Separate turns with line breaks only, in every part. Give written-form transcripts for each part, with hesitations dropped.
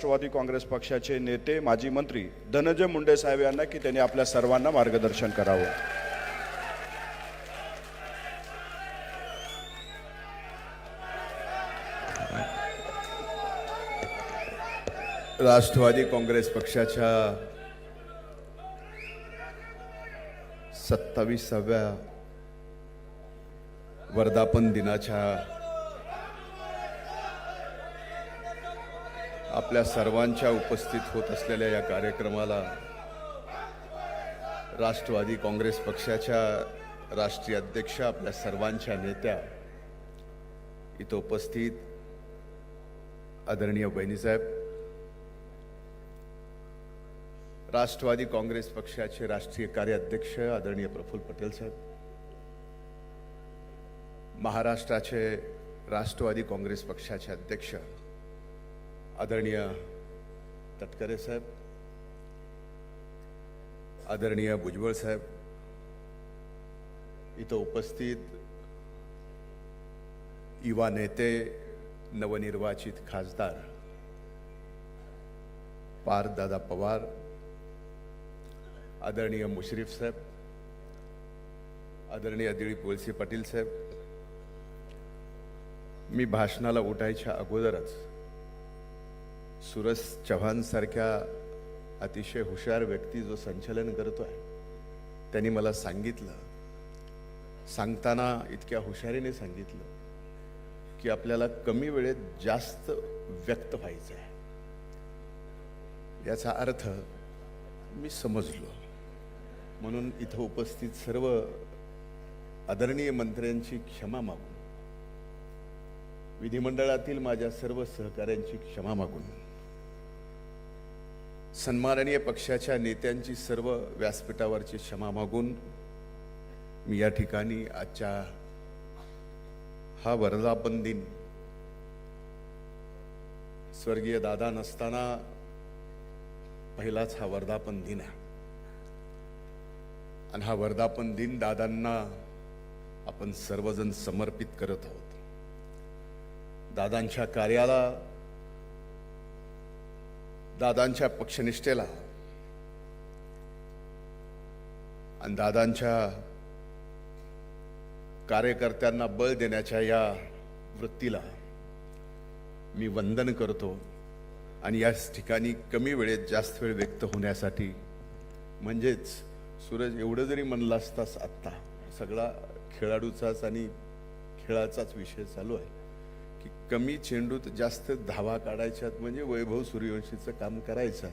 राष्ट्रवादी काँग्रेस पक्षाचे नेते माजी मंत्री धनंजय मुंडे साहेब यांना की त्यांनी आपल्या सर्वांना मार्गदर्शन करावं।
राष्ट्रवादी काँग्रेस पक्षाच्या 27व्या वर्धापन दिनाच्या आपल्या सर्वांच्या उपस्थित होत असलेल्या या कार्यक्रमाला राष्ट्रवादी काँग्रेस पक्षाच्या राष्ट्रीय अध्यक्ष आपल्या सर्वांच्या नेत्या इथं उपस्थित आदरणीय बहिणीसाहेब, राष्ट्रवादी काँग्रेस पक्षाचे राष्ट्रीय कार्याध्यक्ष आदरणीय प्रफुल्ल पटेल साहेब, महाराष्ट्राचे राष्ट्रवादी काँग्रेस पक्षाचे अध्यक्ष आदरणीय तटकरे साहेब, आदरणीय भुजबळ साहेब, इथं उपस्थित युवा नेते, नवनिर्वाचित खासदार पार्थदादा पवार, आदरणीय मुश्रीफ साहेब, आदरणीय दिलीप वळसे पाटील साहेब, मी भाषणाला उठायच्या अगोदरच सुरज चव्हाण सारख्या अतिशय हुशार व्यक्ती जो संचालन करतोय त्यांनी मला सांगताना इतक्या हुशारीने सांगितलं की आपल्याला कमी वेळेत जास्त व्यक्त व्हायचं आहे। याचा अर्थ मी समजलो, म्हणून इथं उपस्थित सर्व आदरणीय मंत्र्यांची क्षमा मागून, विधिमंडळातील माझ्या सर्व सहकाऱ्यांची क्षमा मागून, सन्माननीय पक्षाच्या नेत्यांची सर्व व्यासपीठावरची क्षमा मागून मी या ठिकाणी आजच्या हा वर्धापन दिन स्वर्गीय दादा नसताना पहिलाच हा वर्धापन दिन आहे आणि हा वर्धापन दिन दादांना आपण सर्वजण समर्पित करत आहोत। दादांच्या कार्याला, दादांच्या पक्षनिष्ठेला आणि दादांच्या कार्यकर्त्यांना बळ देण्याच्या या वृत्तीला मी वंदन करतो आणि याच ठिकाणी कमी वेळेत जास्त वेळ व्यक्त होण्यासाठी, म्हणजेच सूरज एवढं जरी म्हणलं असतास, आत्ता सगळा खेळाडूचाच आणि खेळाचाच विषय चालू आहे की कमी चेंडूत जास्त धावा काढायच्यात, म्हणजे वैभव सूर्यवंशीचं काम करायचं,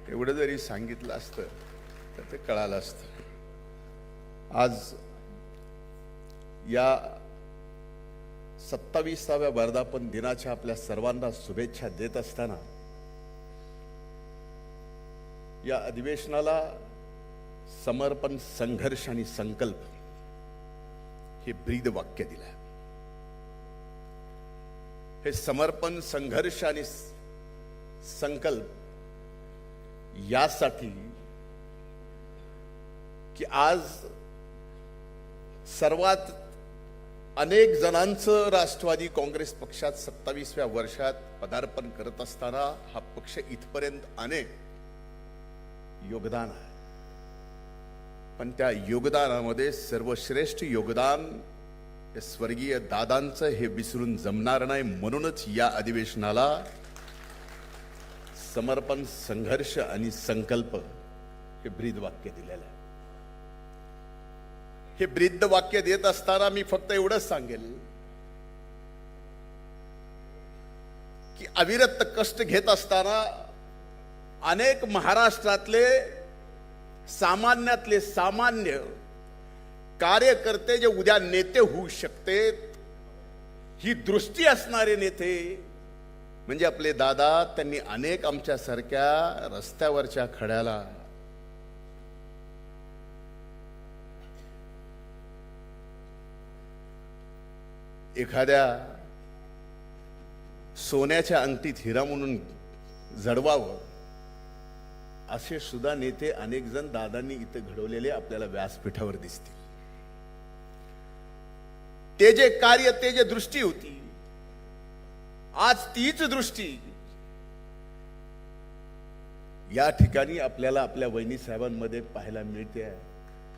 एवढं जरी सांगितलं असतं तर ते कळालं असतं। आज या 27व्या वर्धापन दिनाच्या आपल्या सर्वांना शुभेच्छा देत असताना या अधिवेशनाला समर्पण, संघर्ष आणि संकल्प हे ब्रीद वाक्य दिलं। हे समर्पण, संघर्ष आणि संकल्प यासाठी की आज सर्वात अनेक जणांचं राष्ट्रवादी काँग्रेस पक्षात 27व्या वर्षात पदार्पण करत असताना हा पक्ष इथपर्यंत अनेक योगदान आहे, पण त्या योगदानामध्ये सर्वश्रेष्ठ योगदान स्वर्गीय दादांचं हे विसरून जमणार नाही। म्हणूनच या अधिवेशनाला समर्पण, संघर्ष आणि संकल्प हे ब्रीद वाक्य दिलेलं आहे। हे ब्रीद वाक्य देत असताना मी फक्त एवढंच सांगेल की अविरत कष्ट घेत असताना अनेक महाराष्ट्रातले सामान्यातले सामान्य कार्यकर्ते जे उद्या नेते होऊ शकते, ही दृष्टी असणारे नेते म्हणजे आपले दादा, त्यांनी अनेक आमच्यासारख्या रस्त्यावरच्या खड्याला एखाद्या सोन्याच्या अंगठीत हिरा म्हणून जडवावं, असे सुद्धा नेते अनेक जण दादांनी इथं घडवलेले आपल्याला व्यासपीठावर दिसतील। ते जे कार्य, ते जे दृष्टी होती, आज तीच दृष्टी या ठिकाणी आपल्याला आपल्या वहिनी साहेबांमध्ये पाहायला मिळते आहे.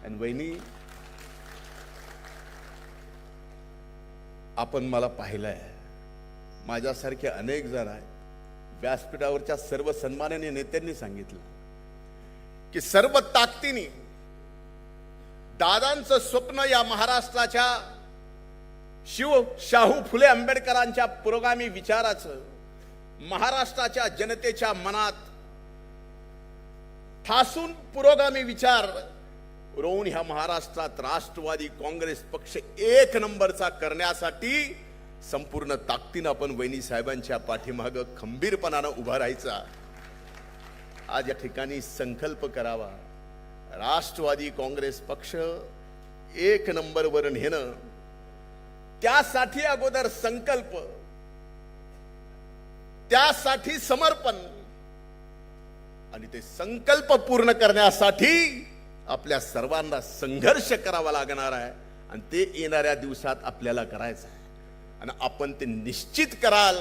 आणि वहिनी, आपण मला पाहिलं आहे, माझ्यासारखे अनेक जण आहेत, व्यासपीठावरच्या सर्व सन्माननीय नेत्यांनी सांगितलं की सर्व ताकदीने दादांचं स्वप्न या महाराष्ट्राच्या शाहू फुले आंबेडकरांच्या पुरोगामी विचाराचं महाराष्ट्राच्या जनतेच्या मनात ठासून पुरोगामी विचार रोवून ह्या महाराष्ट्रात राष्ट्रवादी काँग्रेस पक्ष एक नंबरचा करण्यासाठी संपूर्ण ताकदीनं आपण वहिनी साहेबांच्या पाठीमागं खंबीरपणानं उभा राहायचा. आज या ठिकाणी संकल्प करावा, राष्ट्रवादी काँग्रेस पक्ष एक नंबरवर नेणं. त्यासाठी अगोदर संकल्प, त्यासाठी समर्पण, आणि ते संकल्प पूर्ण करण्यासाठी आपल्या सर्वांना संघर्ष करावा लागणार आहे. आणि ते येणाऱ्या दिवसात आपल्याला करायचं आहे. आणि आपण ते निश्चित कराल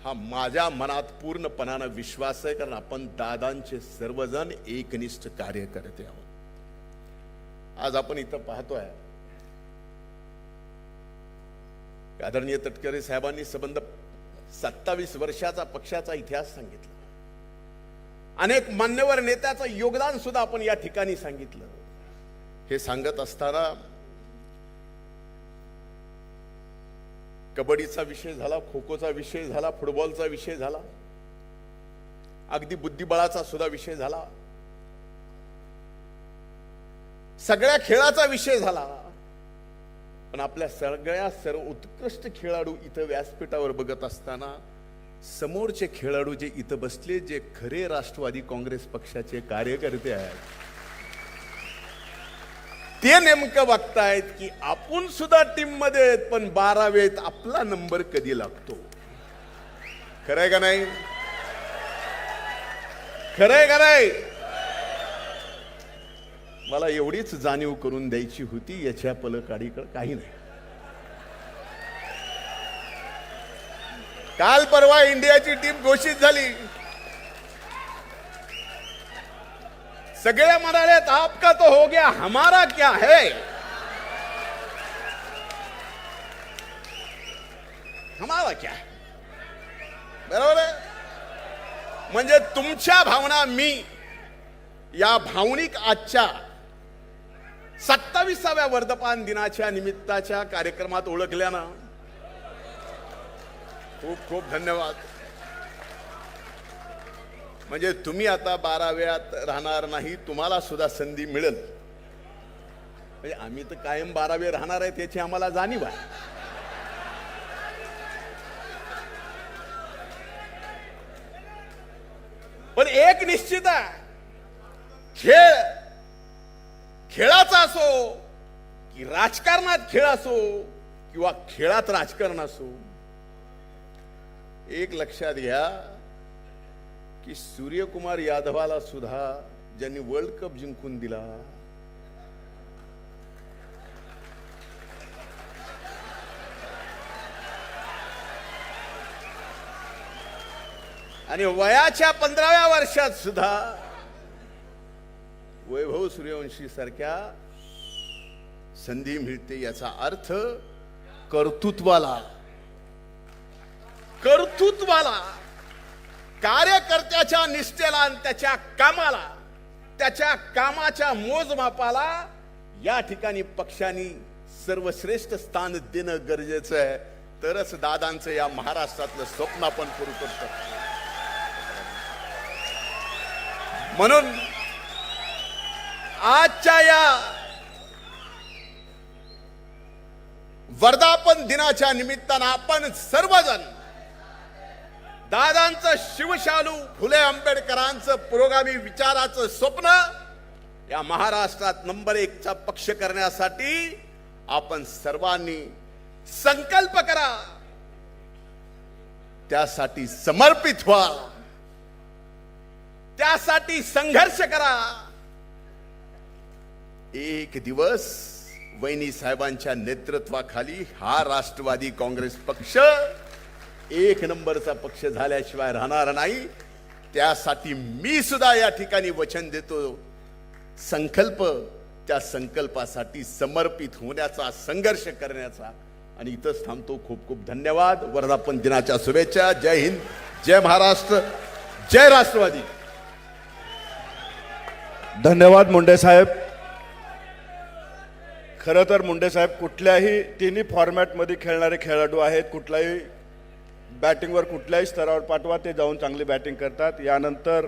हा माझ्या मनात पूर्णपणानं विश्वास आहे. कारण आपण दादांचे सर्वजण एकनिष्ठ कार्यकर्ते आहोत. आज आपण इथं पाहतोय, आदरणीय तटकरे साहेबांनी संबंध 27 वर्षाचा पक्षाचा इतिहास सांगितला. अनेक मान्यवर नेत्याचं योगदान सुद्धा आपण या ठिकाणी सांगितलं. हे सांगत असताना कबड्डीचा विषय झाला, खो खोचा विषय झाला, फुटबॉलचा विषय झाला, अगदी बुद्धिबळाचा सुद्धा विषय झाला, सगळ्या खेळाचा विषय झाला. पण आपल्या सर्व उत्कृष्ट खेळाडू इथं व्यासपीठावर बघत असताना समोरचे खेळाडू जे इथं बसले, जे खरे राष्ट्रवादी काँग्रेस पक्षाचे कार्यकर्ते आहेत, ते नेमकं बघतायत की आपण सुद्धा टीम मध्ये आहेत, पण 12वेत आपला नंबर कधी लागतो. खरंय का नाही? खरंय का नाही? मला एवढीच जाणीव करून द्यायची होती, याच्या पलीकडे काही नाही. काल परवा इंडियाची टीम घोषित झाली. सगळे म्हणाले आपका तो हो गया, हमारा क्या है. हमारा क्या है, बरोबर आहे. म्हणजे तुमच्या भावना मी या भावनिक आजच्या 27व्या वर्धापन दिनाच्या निमित्ताच्या कार्यक्रमात ओळखल्यानं खूप खूप धन्यवाद. म्हणजे तुम्ही आता 12व्यात राहणार नाही, तुम्हाला सुद्धा संधी मिळेल. म्हणजे आम्ही तर कायम 12वे राहणार आहे, त्याची आम्हाला जाणीव आहे. पण एक निश्चित आहे, खेळाचा असो की राजकारणात खेळ असो किंवा खेळात राजकारण असो, एक लक्षात घ्या की सूर्यकुमार यादवाला सुद्धा ज्यांनी वर्ल्ड कप जिंकून दिला, आणि वयाच्या 15व्या वर्षात सुद्धा वैभव सूर्यवंशी सारख्या संधी मिळते. याचा अर्थ कर्तृत्वाला कार्यकर्त्याच्या निष्ठेला आणि त्याच्या कामाला, त्याच्या कामाच्या मोजमापाला या ठिकाणी पक्षांनी सर्वश्रेष्ठ स्थान देणं गरजेचं आहे. तरच दादांचं या महाराष्ट्रातलं स्वप्न आपण करू शकतो. म्हणून आजच्या या वर्धापन दिनाच्या निमित्तानं आपण सर्वजण दादांचं शिवशालू फुले आंबेडकरांचं पुरोगामी विचाराचं स्वप्न या महाराष्ट्रात नंबर 1चा पक्ष करण्यासाठी आपण सर्वांनी संकल्प करा, त्यासाठी समर्पित व्हा, त्यासाठी संघर्ष करा. एक दिवस वहिनी साहेबांच्या नेतृत्वाखाली हा राष्ट्रवादी काँग्रेस पक्ष एक नंबरचा पक्ष झाल्याशिवाय राहणार नाही. त्यासाठी मी सुद्धा या ठिकाणी वचन देतो, संकल्प, त्या संकल्पासाठी समर्पित होण्याचा, संघर्ष करण्याचा. आणि इथंच थांबतो. खूप खूप धन्यवाद. वर्धापन दिनाच्या शुभेच्छा. जय हिंद, जय महाराष्ट्र, जय राष्ट्रवादी.
धन्यवाद मुंडे साहेब. खरं तर मुंडे साहेब कुठल्याही तिन्ही फॉर्मॅटमध्ये खेळणारे खेळाडू आहेत. कुठल्याही बॅटिंगवर कुठल्याही स्तरावर पाठवा, ते जाऊन चांगली बॅटिंग करतात. यानंतर